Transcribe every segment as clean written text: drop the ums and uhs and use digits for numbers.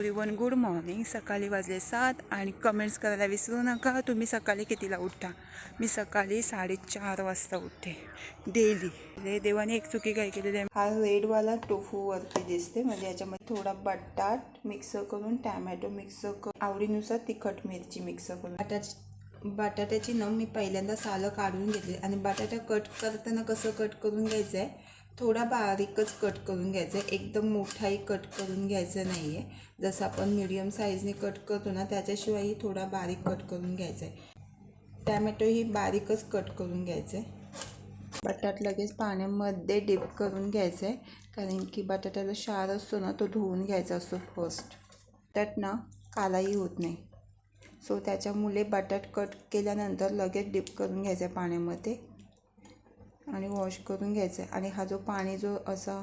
Everyone good morning. सकाळी वाजले 7 आणि कमेंट्स करायला विसरू नका तुम्ही सकाळी कितीला उठता. मी सकाळी 4:30 वाजता उठते डेली. देवाने एक चुकी काय केलेली आहे, हा रेडवाला टोफू वरती दिसते, म्हणजे याच्यामध्ये थोडा बटाट मिक्स करून, टॅमॅटो मिक्स करून, आवडीनुसार तिखट मिरची मिक्स करून, बटाट्याची मी पहिल्यांदा सालं काढून घेतली आणि बटाटा कट करताना कसं कट करून घ्यायचं आहे, थोडा बारीकच कट करून घ्यायचं आहे, एकदम मोठाही कट करून घ्यायचं नाही आहे. जसं आपण मीडियम साईजने कट करतो ना त्याच्याशिवायही थोडा बारीक कट करून घ्यायचा आहे. टॅमॅटोही बारीकच कट करून घ्यायचं आहे. बटाट लगेच पाण्यामध्ये डिप करून घ्यायचं आहे, कारण की बटाट्याला क्षार असतो ना तो धुवून घ्यायचा असतो फर्स्ट. बटाट कालाही होत नाही, सो त्याच्यामुळे बटाट कट केल्यानंतर लगेच डिप करून घ्यायचं आहे पाण्यामध्ये आणि वॉश करून घ्यायचं आहे. आणि हा जो पाणी जो असा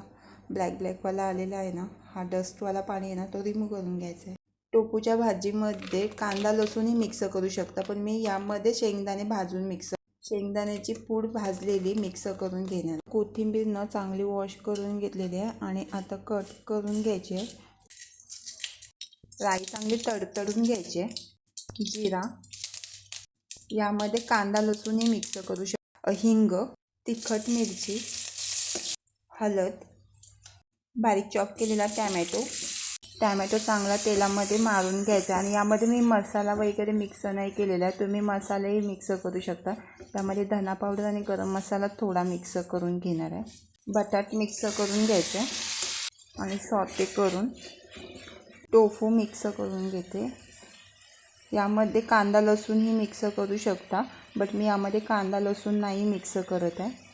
ब्लॅकवाला आलेला आहे ना, हा डस्टवाला पाणी आहे ना, तो रिमूव्ह करून घ्यायचा आहे. टोफूच्या भाजीमध्ये कांदा लसूणही मिक्स करू शकता, पण मी यामध्ये शेंगदाणे भाजून शेंगदाण्याची पूड भाजलेली मिक्स करून घेणार. कोथिंबीर चांगली वॉश करून घेतलेली आहे आणि आता कट करून घ्यायची आहे. राई चांगली तडतडून घ्यायची आहे. जिरा, यामध्ये कांदा लसूणही मिक्स करू शकता, हिंग, तिखट मिरची, हळद, बारीक चॉप केलेला टॅमॅटो चांगला तेलामध्ये मारून घ्यायचा. आणि यामध्ये मी मसाला वगैरे मिक्स नाही केलेला आहे, तुम्ही मसालेही मिक्स करू शकता. त्यामध्ये धना पावडर आणि गरम मसाला थोडा मिक्स करून घेणार आहे. बटाट मिक्स करून घ्यायचे आणि सॉटे करून टोफू मिक्स करून घेते. यामध्ये कांदा लसूणही मिक्स करू शकता, बट मी यामध्ये कांदा लसूण नाही मिक्स करत आहे.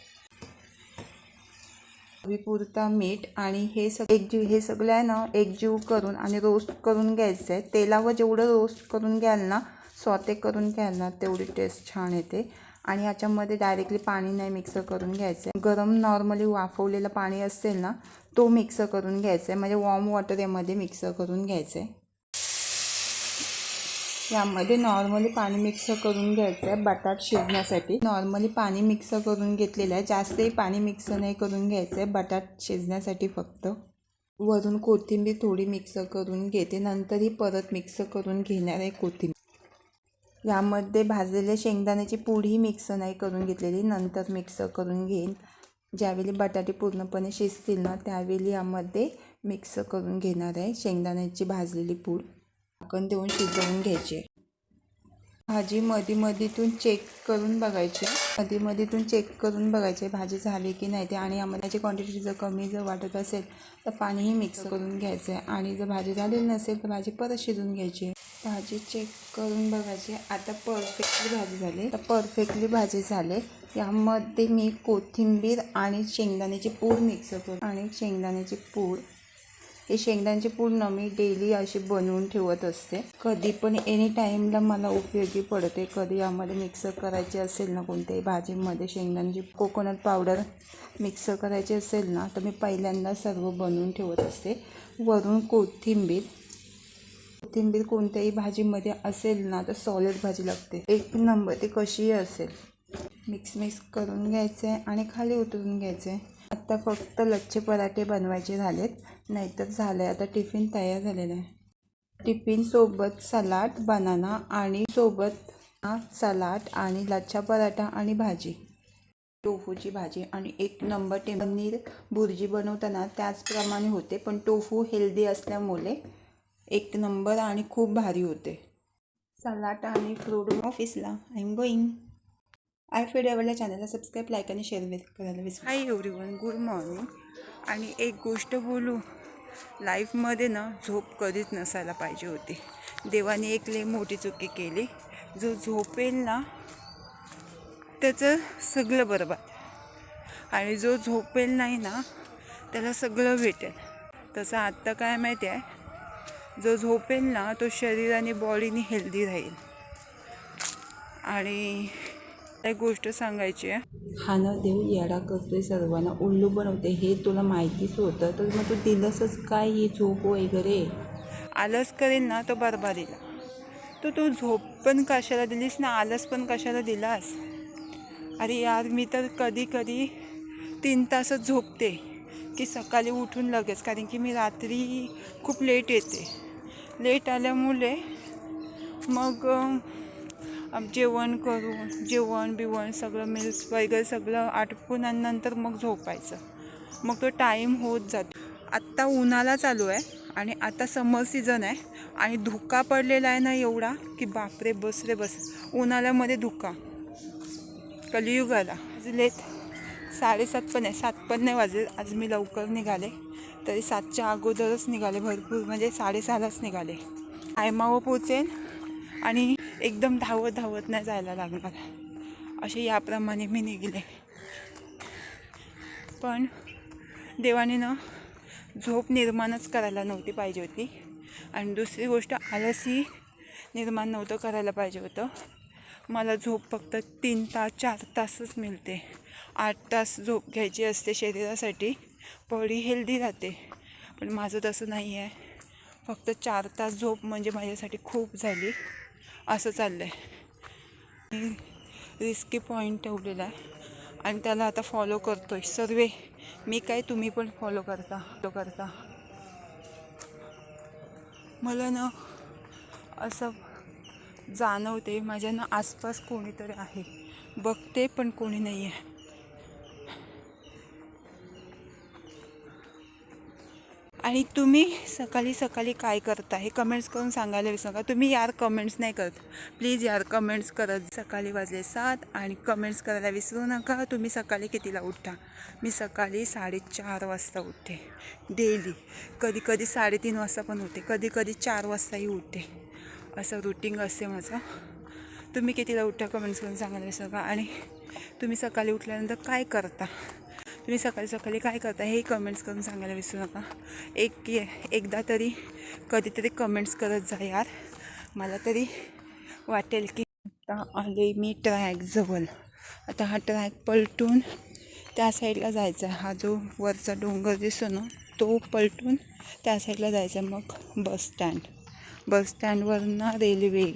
चवीपुरता मीठ आणि हे सगळं आहे ना एकजीव करून आणि रोस्ट करून घ्यायचं आहे. तेलावर जेवढं रोस्ट करून घ्याल ना, सॉटे करून घ्याल ना, तेवढी टेस्ट छान येते. आणि याच्यामध्ये डायरेक्टली पाणी नाही मिक्स करून घ्यायचं आहे. गरम नॉर्मली वाफवलेलं पाणी असेल ना, तो मिक्स करून घ्यायचं आहे, म्हणजे वॉर्म वॉटर यामध्ये मिक्स करून घ्यायचं आहे. यामध्ये नॉर्मली पाणी मिक्स करून घ्यायचं आहे बटाट शिजण्यासाठी. नॉर्मली पाणी मिक्स करून घेतलेलं आहे, जास्तही पाणी मिक्स नाही करून घ्यायचं आहे, बटाट शिजण्यासाठी फक्त. वरून कोथिंबीर थोडी मिक्स करून घेते, नंतरही परत मिक्स करून घेणार आहे कोथिंबीर. यामध्ये भाजलेल्या शेंगदाण्याची पूडही मिक्स नाही करून घेतलेली, नंतर मिक्स करून घेईन. ज्यावेळी बटाटे पूर्णपणे शिजतील ना, त्यावेळी यामध्ये मिक्स करून घेणार आहे शेंगदाण्याची भाजलेली पूड. झाकण देऊन शिजवून घ्यायचे. भाजी मधीतून चेक करून बघायचे भाजी झाली की नाही ते. आणि यामध्ये क्वांटिटी जर कमी वाटत असेल तर पाणीही मिक्स करून घ्यायचं आहे. आणि जर भाजी झालेली नसेल तर भाजी परत शिजवून घ्यायची. भाजी चेक करून बघायची. आता परफेक्टली भाजी झाली. यामध्ये मी कोथिंबीर आणि शेंगदाण्याची पूड मिक्स करून शेंगदाण्याची पूड मी डेली अशी बनवून ठेवत असते. कधी पण एनी टाईमला मला उपयोगी पडते. कधी यामध्ये मिक्स करायचे असेल ना कोणत्याही भाजीमध्ये शेंगदाण्याची कोकोनट पावडर मिक्स करायची असेल ना, तर मी पहिल्यांदा सर्व बनवून ठेवत असते. वरून कोथिंबीर कोणत्याही भाजीमध्ये असेल ना तर सॉलिड भाजी लागते एक नंबर, ती कशीही असेल. मिक्स करून घ्यायचे आणि खाली उतरून घ्यायचे. आता फक्त लच्छे पराठे बनवायचे झालेत, नाहीतर झालं आहे. आता टिफिन तयार झालेला आहे. टिफिनसोबत सलाड, बनाना आणि सलाड आणि लच्छा पराठा आणि भाजी, टोफूची भाजी. आणि एक नंबर पनीर भुर्जी बनवताना त्याचप्रमाणे होते, पण टोफू हेल्दी असल्यामुळे एक नंबर आणि खूप भारी होते. सलाड आणि फ्रूट. ऑफिसला आय एम गोईंग. फीड आवडल्या चॅनलला सबस्क्राईब, लाईक आणि शेअर करायला विसरू. Hi everyone, good morning. आणि एक गोष्ट बोलू, लाईफमध्ये झोप कधीच नसायला पाहिजे होती. देवाने एक लई मोठी चुकी केली. जो झोपेल ना त्याचं सगळं बरबाद, आणि जो झोपेल नाही ना त्याला सगळं भेटेल. तसं आत्ता काय माहिती आहे, जो झोपेल ना तो शरीराने बॉडीने हेल्दी राहील. आणि एक गोष्ट सांगायची आहे, हा ना देव येडा करतोय, सर्वांना उल्लू बनवते, हे तुला माहितीच होतं, तर मग तू दिलंसच काय ही झोप वगैरे. आलस करेल ना तो बरबादीला. तू झोप पण कशाला दिलीस ना, आलस पण कशाला दिलास. अरे यार, मी तर कधी 3 तासच झोपते की सकाळी उठून लगेच, कारण की मी रात्री खूप लेट येते. लेट आल्यामुळे मग जेवण करून जेवण बिवण सगळं मिल्स वगैरे सगळं आटपून आणि नंतर मग झोपायचं. मग तो टाईम होत जातो. आत्ता उन्हाळा चालू आहे आणि आता समर सीझन आहे आणि धुका पडलेला आहे ना एवढा की बापरे बस रे बस. उन्हाळ्यामध्ये धुका कलियुगाला. वाजलेत 7:30 पण आहे, 7 पण नाही वाजले. आज मी लवकर निघाले, तरी 7च्या अगोदरच निघाले. भरपूर म्हणजे 6:30लाच निघाले. टायमावर पोचेल आणि एकदम धावत नाही जायला लागणार असे याप्रमाणे मी निघले. पण देवाने ना झोप निर्माणच करायला नव्हती पाहिजे होती. आणि दुसरी गोष्ट आलसी निर्माण नव्हतं करायला पाहिजे होतं. मला झोप फक्त 3 तास 4 तासच मिळते. 8 तास झोप घ्यायची असते शरीरासाठी, बॉडी हेल्दी राहते. पण माझं तसं नाही आहे. फक्त 4 तास झोप म्हणजे माझ्यासाठी खूप झाली. असं चाललं आहे. रिस्की पॉईंट ठेवलेला आहे आणि त्याला आता फॉलो करतो आहे सर्वे. मी काय तुम्ही पण फॉलो करता. मला ना असं जाणवते माझ्या ना आसपास कोणीतरी आहे. बघते पण कोणी नाही आहे. आणि तुम्ही सकाळी काय करता हे कमेंट्स करून सांगायला विसरू नका. तुम्ही यार कमेंट्स नाही करत, प्लीज यार कमेंट्स करत. सकाळी वाजले 7 आणि कमेंट्स करायला विसरू नका. तुम्ही सकाळी कितीला उठता? मी सकाळी 4:30 वाजता उठते डेली. कधी 3:30 वाजता पण उठते, कधी 4 वाजताही उठते. असं रुटीन असते माझं. तुम्ही कितीला उठता कमेंट्स करून सांगायला विसरू नका. आणि तुम्ही सकाळी उठल्यानंतर काय करता, तुम्ही सकाळी काय करता हे कमेंट्स करून सांगायला विसरू नका. एकदा तरी कधीतरी कमेंट्स करत जा यार. मला तरी वाटेल की आता आले मी ट्रॅकजवळ. आता हा ट्रॅक पलटून त्या साईडला जायचा आहे. हा जो वरचा डोंगर दिसतो ना तो पलटून त्या साईडला जायचा. मग बस स्टँडवरनं रेल्वे.